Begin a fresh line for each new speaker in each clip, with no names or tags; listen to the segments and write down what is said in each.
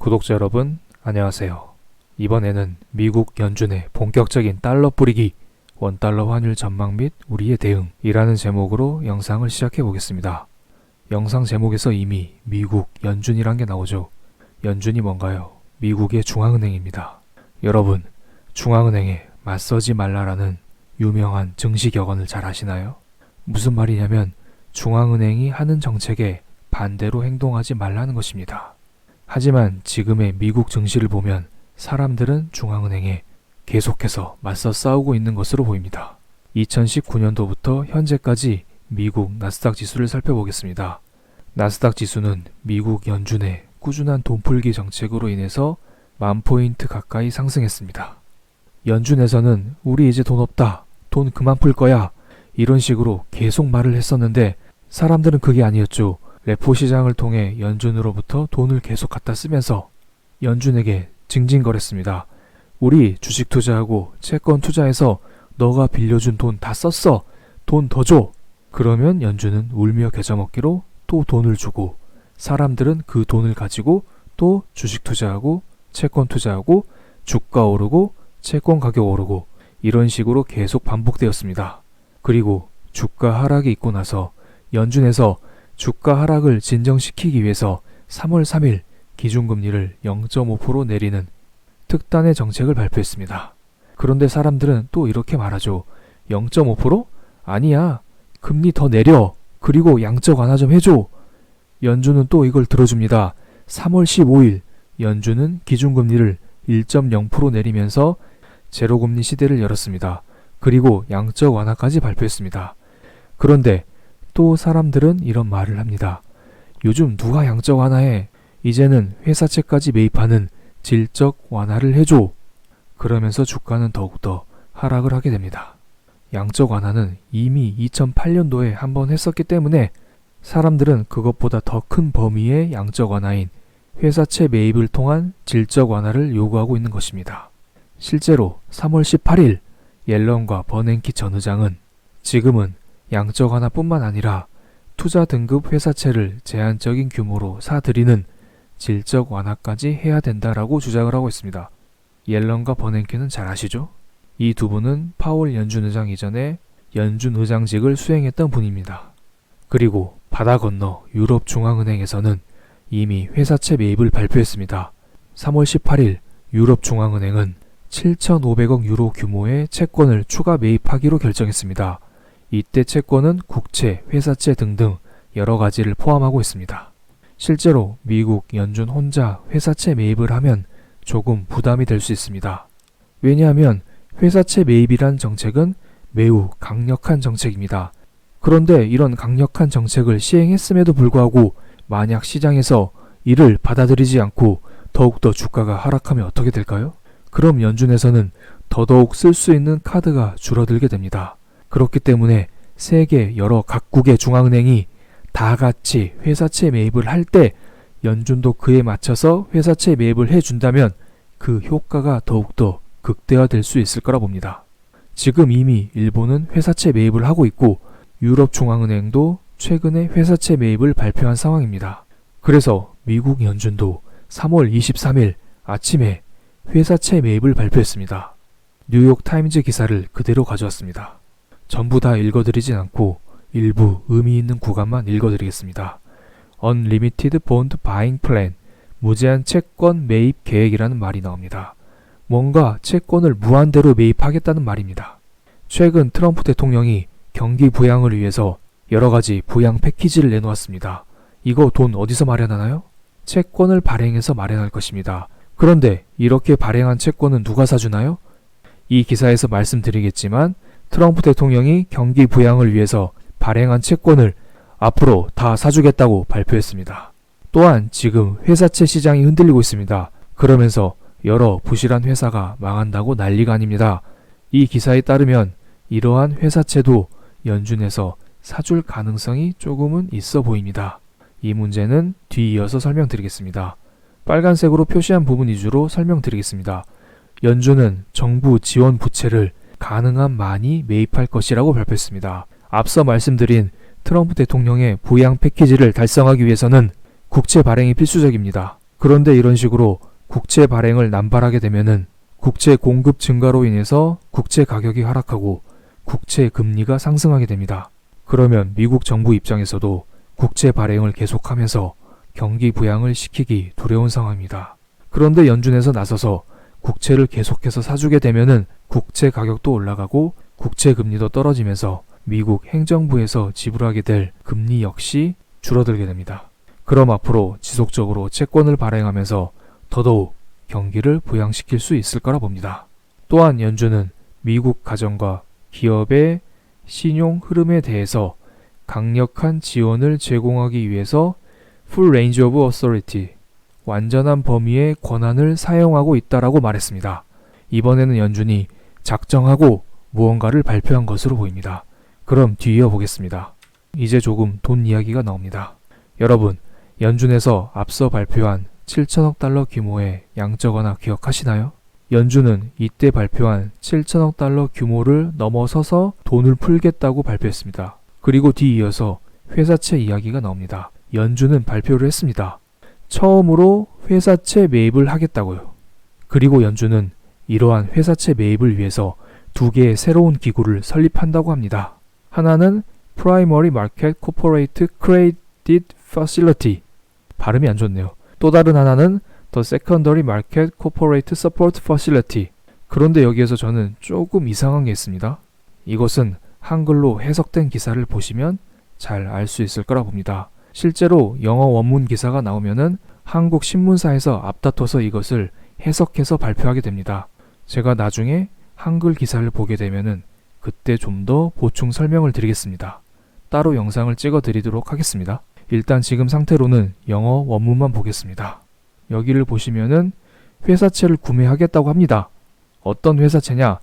구독자 여러분, 안녕하세요. 이번에는 미국 연준의 본격적인 달러 뿌리기, 원달러 환율 전망 및 우리의 대응이라는 제목으로 영상을 시작해 보겠습니다. 영상 제목에서 이미 미국 연준이란 게 나오죠. 연준이 뭔가요? 미국의 중앙은행입니다. 여러분, 중앙은행에 맞서지 말라라는 유명한 증시 격언을 잘 아시나요? 무슨 말이냐면 중앙은행이 하는 정책에 반대로 행동하지 말라는 것입니다. 하지만 지금의 미국 증시를 보면 사람들은 중앙은행에 계속해서 맞서 싸우고 있는 것으로 보입니다. 2019년도부터 현재까지 미국 나스닥 지수를 살펴보겠습니다. 나스닥 지수는 미국 연준의 꾸준한 돈풀기 정책으로 인해서 10,000포인트 가까이 상승했습니다. 연준에서는 우리 이제 돈 없다, 돈 그만 풀 거야, 이런 식으로 계속 말을 했었는데 사람들은 그게 아니었죠. 레포 시장을 통해 연준으로부터 돈을 계속 갖다 쓰면서 연준에게 징징거렸습니다. 우리 주식 투자하고 채권 투자해서 너가 빌려준 돈 다 썼어. 돈 더 줘. 그러면 연준은 울며 겨자 먹기로 또 돈을 주고 사람들은 그 돈을 가지고 또 주식 투자하고 채권 투자하고 주가 오르고 채권 가격 오르고 이런 식으로 계속 반복되었습니다. 그리고 주가 하락이 있고 나서 연준에서 주가 하락을 진정시키기 위해서 3월 3일 기준금리를 0.5% 내리는 특단의 정책을 발표했습니다. 그런데 사람들은 또 이렇게 말하죠. 0.5%? 아니야. 금리 더 내려. 그리고 양적 완화 좀 해줘. 연준은 또 이걸 들어줍니다. 3월 15일 연준은 기준금리를 1.0% 내리면서 제로금리 시대를 열었습니다. 그리고 양적 완화까지 발표했습니다. 그런데 또 사람들은 이런 말을 합니다. 요즘 누가 양적 완화해? 이제는 회사채까지 매입하는 질적 완화를 해줘. 그러면서 주가는 더욱더 하락을 하게 됩니다. 양적 완화는 이미 2008년도에 한번 했었기 때문에 사람들은 그것보다 더 큰 범위의 양적 완화인 회사채 매입을 통한 질적 완화를 요구하고 있는 것입니다. 실제로 3월 18일 옐런과 버냉키 전 의장은 지금은 양적 완화뿐만 아니라 투자 등급 회사채를 제한적인 규모로 사들이는 질적 완화까지 해야 된다라고 주장을 하고 있습니다. 옐런과 버냉키는 잘 아시죠? 이 두 분은 파월 연준 의장 이전에 연준 의장직을 수행했던 분입니다. 그리고 바다 건너 유럽 중앙은행에서는 이미 회사채 매입을 발표했습니다. 3월 18일 유럽 중앙은행은 7,500억 유로 규모의 채권을 추가 매입하기로 결정했습니다. 이때 채권은 국채, 회사채 등등 여러 가지를 포함하고 있습니다. 실제로 미국 연준 혼자 회사채 매입을 하면 조금 부담이 될 수 있습니다. 왜냐하면 회사채 매입이란 정책은 매우 강력한 정책입니다. 그런데 이런 강력한 정책을 시행했음에도 불구하고 만약 시장에서 이를 받아들이지 않고 더욱더 주가가 하락하면 어떻게 될까요? 그럼 연준에서는 더더욱 쓸 수 있는 카드가 줄어들게 됩니다. 그렇기 때문에 세계 여러 각국의 중앙은행이 다 같이 회사채 매입을 할 때 연준도 그에 맞춰서 회사채 매입을 해준다면 그 효과가 더욱더 극대화될 수 있을 거라 봅니다. 지금 이미 일본은 회사채 매입을 하고 있고 유럽 중앙은행도 최근에 회사채 매입을 발표한 상황입니다. 그래서 미국 연준도 3월 23일 아침에 회사채 매입을 발표했습니다. 뉴욕 타임즈 기사를 그대로 가져왔습니다. 전부 다 읽어드리진 않고 일부 의미 있는 구간만 읽어드리겠습니다. Unlimited Bond Buying Plan, 무제한 채권 매입 계획이라는 말이 나옵니다. 뭔가 채권을 무한대로 매입하겠다는 말입니다. 최근 트럼프 대통령이 경기 부양을 위해서 여러 가지 부양 패키지를 내놓았습니다. 이거 돈 어디서 마련하나요? 채권을 발행해서 마련할 것입니다. 그런데 이렇게 발행한 채권은 누가 사주나요? 이 기사에서 말씀드리겠지만 트럼프 대통령이 경기 부양을 위해서 발행한 채권을 앞으로 다 사주겠다고 발표했습니다. 또한 지금 회사채 시장이 흔들리고 있습니다. 그러면서 여러 부실한 회사가 망한다고 난리가 아닙니다. 이 기사에 따르면 이러한 회사채도 연준에서 사줄 가능성이 조금은 있어 보입니다. 이 문제는 뒤이어서 설명드리겠습니다. 빨간색으로 표시한 부분 위주로 설명드리겠습니다. 연준은 정부 지원 부채를 가능한 많이 매입할 것이라고 발표했습니다. 앞서 말씀드린 트럼프 대통령의 부양 패키지를 달성하기 위해서는 국채 발행이 필수적입니다. 그런데 이런 식으로 국채 발행을 남발하게 되면은 국채 공급 증가로 인해서 국채 가격이 하락하고 국채 금리가 상승하게 됩니다. 그러면 미국 정부 입장에서도 국채 발행을 계속하면서 경기 부양을 시키기 두려운 상황입니다. 그런데 연준에서 나서서 국채를 계속해서 사주게 되면은 국채 가격도 올라가고 국채 금리도 떨어지면서 미국 행정부에서 지불하게 될 금리 역시 줄어들게 됩니다. 그럼 앞으로 지속적으로 채권을 발행하면서 더더욱 경기를 부양시킬 수 있을 거라 봅니다. 또한 연준은 미국 가정과 기업의 신용 흐름에 대해서 강력한 지원을 제공하기 위해서 Full Range of Authority, 완전한 범위의 권한을 사용하고 있다라고 말했습니다. 이번에는 연준이 작정하고 무언가를 발표한 것으로 보입니다. 그럼 뒤이어 보겠습니다. 이제 조금 돈 이야기가 나옵니다. 여러분, 연준에서 앞서 발표한 7천억 달러 규모의 양적 완화 기억하시나요? 연준은 이때 발표한 7천억 달러 규모를 넘어서서 돈을 풀겠다고 발표했습니다. 그리고 뒤이어서 회사채 이야기가 나옵니다. 연준은 발표를 했습니다. 처음으로 회사채 매입을 하겠다고요. 그리고 연준은 이러한 회사채 매입을 위해서 두 개의 새로운 기구를 설립한다고 합니다. 하나는 Primary Market Corporate Credit Facility, 발음이 안 좋네요. 또 다른 하나는 The Secondary Market Corporate Support Facility. 그런데 여기에서 저는 조금 이상한 게 있습니다. 이것은 한글로 해석된 기사를 보시면 잘 알 수 있을 거라 봅니다. 실제로 영어 원문 기사가 나오면은 한국 신문사에서 앞다퉈서 이것을 해석해서 발표하게 됩니다. 제가 나중에 한글 기사를 보게 되면은 그때 좀 더 보충 설명을 드리겠습니다. 따로 영상을 찍어 드리도록 하겠습니다. 일단 지금 상태로는 영어 원문만 보겠습니다. 여기를 보시면은 회사채를 구매하겠다고 합니다. 어떤 회사채냐?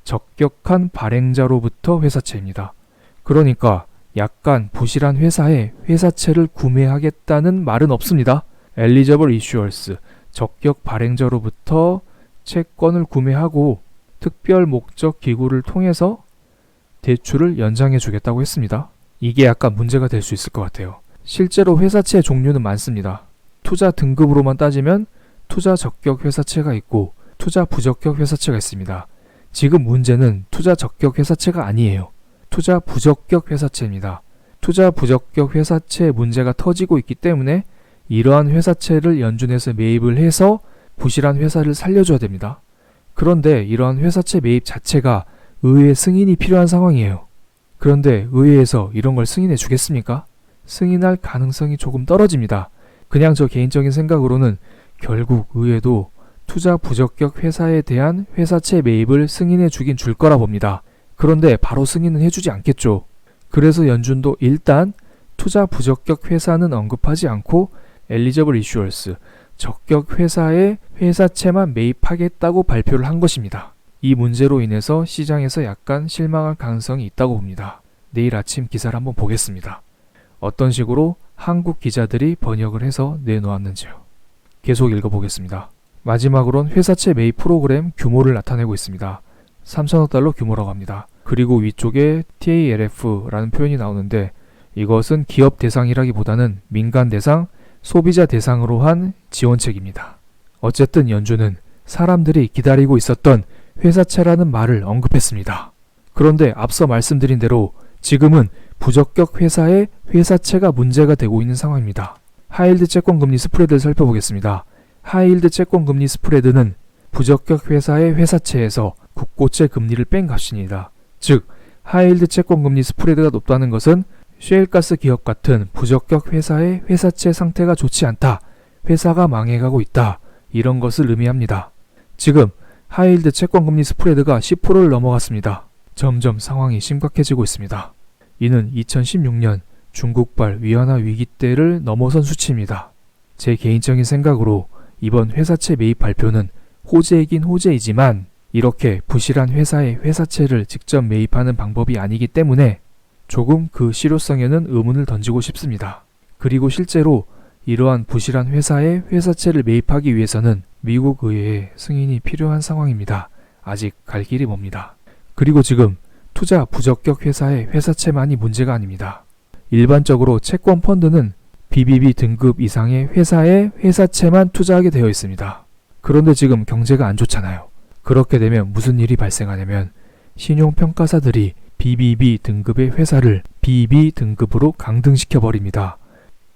적격한 발행자로부터 회사채입니다. 그러니까 약간 부실한 회사에 회사채를 구매하겠다는 말은 없습니다. Eligible Issuers, 적격 발행자로부터 채권을 구매하고 특별 목적 기구를 통해서 대출을 연장해 주겠다고 했습니다. 이게 약간 문제가 될 수 있을 것 같아요. 실제로 회사채 종류는 많습니다. 투자 등급으로만 따지면 투자 적격 회사채가 있고 투자 부적격 회사채가 있습니다. 지금 문제는 투자 적격 회사채가 아니에요. 투자 부적격 회사채입니다. 투자 부적격 회사채 문제가 터지고 있기 때문에 이러한 회사채를 연준에서 매입을 해서 부실한 회사를 살려줘야 됩니다. 그런데 이러한 회사채 매입 자체가 의회 승인이 필요한 상황이에요. 그런데 의회에서 이런 걸 승인해 주겠습니까? 승인할 가능성이 조금 떨어집니다. 그냥 저 개인적인 생각으로는 결국 의회도 투자 부적격 회사에 대한 회사채 매입을 승인해 주긴 줄 거라 봅니다. 그런데 바로 승인은 해주지 않겠죠. 그래서 연준도 일단 투자 부적격 회사는 언급하지 않고 Eligible Issuers, 적격 회사에 회사채만 매입하겠다고 발표를 한 것입니다. 이 문제로 인해서 시장에서 약간 실망할 가능성이 있다고 봅니다. 내일 아침 기사를 한번 보겠습니다. 어떤 식으로 한국 기자들이 번역을 해서 내놓았는지요. 계속 읽어보겠습니다. 마지막으론 회사채 매입 프로그램 규모를 나타내고 있습니다. 3천억 달러 규모라고 합니다. 그리고 위쪽에 TALF라는 표현이 나오는데 이것은 기업 대상이라기보다는 민간 대상, 소비자 대상으로 한 지원책입니다. 어쨌든 연준은 사람들이 기다리고 있었던 회사채라는 말을 언급했습니다. 그런데 앞서 말씀드린 대로 지금은 부적격 회사의 회사채가 문제가 되고 있는 상황입니다. 하이힐드 채권 금리 스프레드를 살펴보겠습니다. 하이힐드 채권 금리 스프레드는 부적격 회사의 회사채에서 국고채 금리를 뺀 값입니다. 즉, 하이힐드 채권 금리 스프레드가 높다는 것은 셰일가스 기업 같은 부적격 회사의 회사채 상태가 좋지 않다, 회사가 망해가고 있다, 이런 것을 의미합니다. 지금 하이힐드 채권 금리 스프레드가 10%를 넘어갔습니다. 점점 상황이 심각해지고 있습니다. 이는 2016년 중국발 위안화 위기 때를 넘어선 수치입니다. 제 개인적인 생각으로 이번 회사채 매입 발표는 호재이긴 호재이지만 이렇게 부실한 회사의 회사채를 직접 매입하는 방법이 아니기 때문에 조금 그 실효성에는 의문을 던지고 싶습니다. 그리고 실제로 이러한 부실한 회사의 회사채를 매입하기 위해서는 미국 의회의 승인이 필요한 상황입니다. 아직 갈 길이 멉니다. 그리고 지금 투자 부적격 회사의 회사채만이 문제가 아닙니다. 일반적으로 채권 펀드는 BBB 등급 이상의 회사에 회사채만 투자하게 되어 있습니다. 그런데 지금 경제가 안 좋잖아요. 그렇게 되면 무슨 일이 발생하냐면 신용평가사들이 BBB 등급의 회사를 BB 등급으로 강등시켜 버립니다.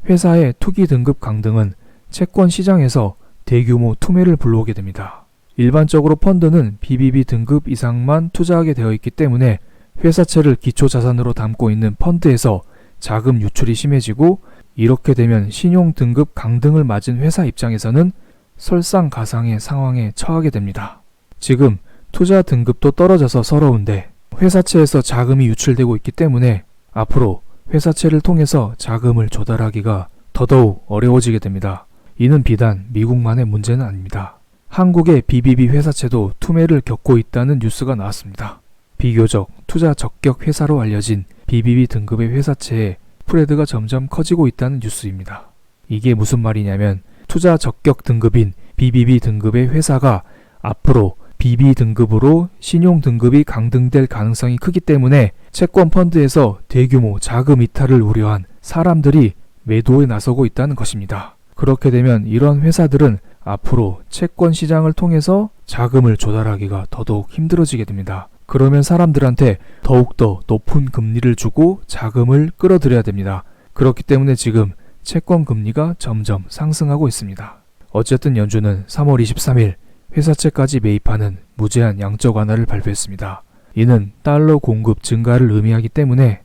회사의 투기 등급 강등은 채권 시장에서 대규모 투매를 불러오게 됩니다. 일반적으로 펀드는 BBB 등급 이상만 투자하게 되어 있기 때문에 회사채를 기초자산으로 담고 있는 펀드에서 자금 유출이 심해지고, 이렇게 되면 신용 등급 강등을 맞은 회사 입장에서는 설상가상의 상황에 처하게 됩니다. 지금 투자 등급도 떨어져서 서러운데 회사채에서 자금이 유출되고 있기 때문에 앞으로 회사채를 통해서 자금을 조달하기가 더더욱 어려워지게 됩니다. 이는 비단 미국만의 문제는 아닙니다. 한국의 BBB 회사채도 투매를 겪고 있다는 뉴스가 나왔습니다. 비교적 투자 적격 회사로 알려진 BBB 등급의 회사채에 스프레드가 점점 커지고 있다는 뉴스입니다. 이게 무슨 말이냐면 투자 적격 등급인 BBB 등급의 회사가 앞으로 BB 등급으로 신용 등급이 강등될 가능성이 크기 때문에 채권 펀드에서 대규모 자금 이탈을 우려한 사람들이 매도에 나서고 있다는 것입니다. 그렇게 되면 이런 회사들은 앞으로 채권 시장을 통해서 자금을 조달하기가 더더욱 힘들어지게 됩니다. 그러면 사람들한테 더욱더 높은 금리를 주고 자금을 끌어들여야 됩니다. 그렇기 때문에 지금 채권 금리가 점점 상승하고 있습니다. 어쨌든 연준은 3월 23일 회사채까지 매입하는 무제한 양적 완화를 발표했습니다. 이는 달러 공급 증가를 의미하기 때문에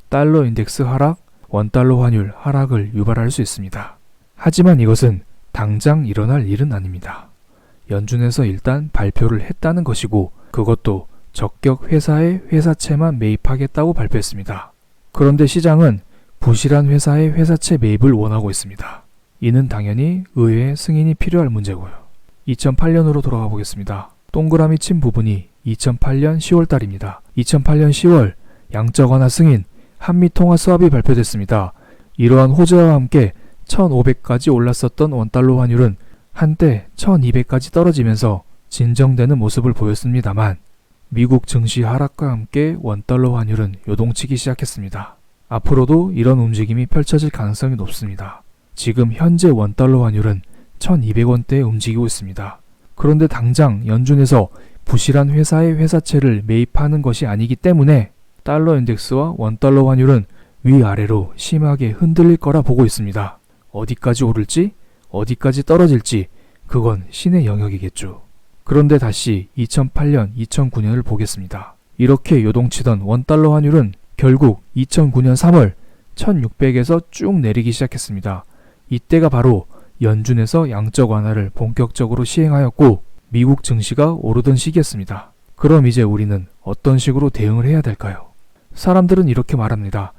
달러 인덱스 하락, 원달러 환율 하락을 유발할 수 있습니다. 하지만 이것은 당장 일어날 일은 아닙니다. 연준에서 일단 발표를 했다는 것이고, 그것도 적격 회사의 회사채만 매입하겠다고 발표했습니다. 그런데 시장은 부실한 회사의 회사채 매입을 원하고 있습니다. 이는 당연히 의회의 승인이 필요할 문제고요. 2008년으로 돌아가 보겠습니다. 동그라미 친 부분이 2008년 10월 달입니다. 2008년 10월 양적 완화 승인, 한미 통화 수합이 발표됐습니다. 이러한 호재와 함께 1,500까지 올랐었던 원달러 환율은 한때 1,200까지 떨어지면서 진정되는 모습을 보였습니다만, 미국 증시 하락과 함께 원달러 환율은 요동치기 시작했습니다. 앞으로도 이런 움직임이 펼쳐질 가능성이 높습니다. 지금 현재 원달러 환율은 1,200원대에 움직이고 있습니다. 그런데 당장 연준에서 부실한 회사의 회사채를 매입하는 것이 아니기 때문에 달러 인덱스와 원달러 환율은 위아래로 심하게 흔들릴 거라 보고 있습니다. 어디까지 오를지, 어디까지 떨어질지 그건 신의 영역이겠죠. 그런데 다시 2008년, 2009년을 보겠습니다. 이렇게 요동치던 원달러 환율은 결국 2009년 3월 1600에서 쭉 내리기 시작했습니다. 이때가 바로 연준에서 양적 완화를 본격적으로 시행하였고 미국 증시가 오르던 시기였습니다. 그럼 이제 우리는 어떤 식으로 대응을 해야 될까요? 사람들은 이렇게 말합니다.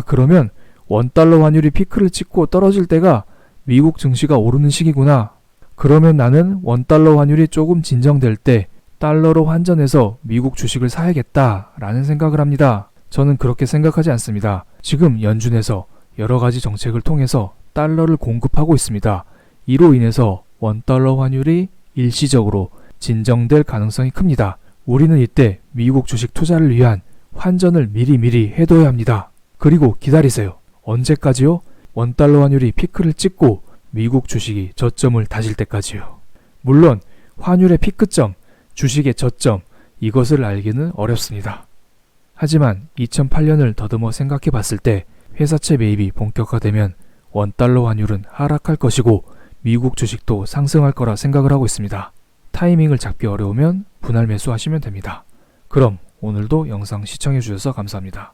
그러면 원달러 환율이 피크를 찍고 떨어질 때가 미국 증시가 오르는 시기구나. 그러면 나는 원달러 환율이 조금 진정될 때 달러로 환전해서 미국 주식을 사야겠다라는 생각을 합니다. 저는 그렇게 생각하지 않습니다. 지금 연준에서 여러 가지 정책을 통해서 달러를 공급하고 있습니다. 이로 인해서 원달러 환율이 일시적으로 진정될 가능성이 큽니다. 우리는 이때 미국 주식 투자를 위한 환전을 미리 해둬야 합니다. 그리고 기다리세요. 언제까지요? 원달러 환율이 피크를 찍고 미국 주식이 저점을 다질 때까지요. 물론 환율의 피크점, 주식의 저점, 이것을 알기는 어렵습니다. 하지만 2008년을 더듬어 생각해 봤을 때 회사채 매입이 본격화되면 원달러 환율은 하락할 것이고 미국 주식도 상승할 거라 생각을 하고 있습니다. 타이밍을 잡기 어려우면 분할 매수하시면 됩니다. 그럼 오늘도 영상 시청해 주셔서 감사합니다.